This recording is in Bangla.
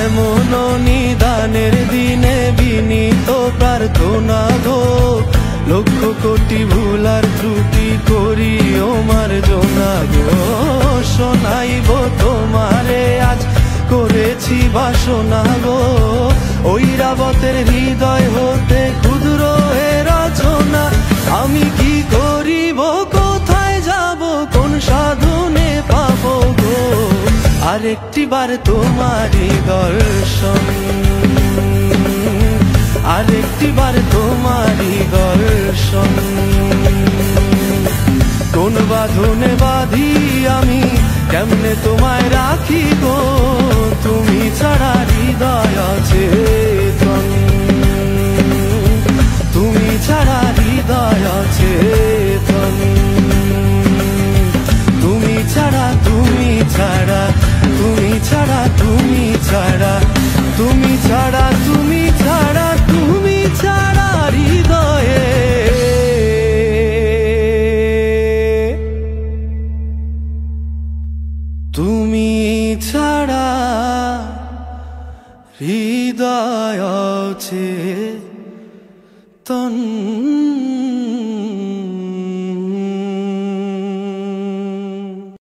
এমন নিদানের দিনে বিনীত প্রার্থনা গো, লক্ষ কোটি ভুলার ত্রুটি করিও মার্জনা গো। শোনাইব তোমারে আজ করেছি বাসনা গো, ঐরাবতের হৃদয় হতে ক্ষুদ্র এ রচনা। আমি কি করিব, কোথায় যাব, কোন সাধনে পাবো গো, আরেকটি বার তোমারই দর্শন, আরেকটি বার তোমারই দর্শন। কোন বাঁধনে বাঁধি আমি, কেমনে তোমায় রাখি গো, তুমি ছাড়া হৃদয় অচেতন, তুমি ছাড়া হৃদয় অচেতন, তুমি ছাড়া, তুমি ছাড়া, তুমি ছাড়া, তুমি ছাড়া, তুমি ছাড়া, তুমি ছাড়া, তুমি ছাড়া হৃদয়ে তুমি ছাড়া হৃদয় অচেতন।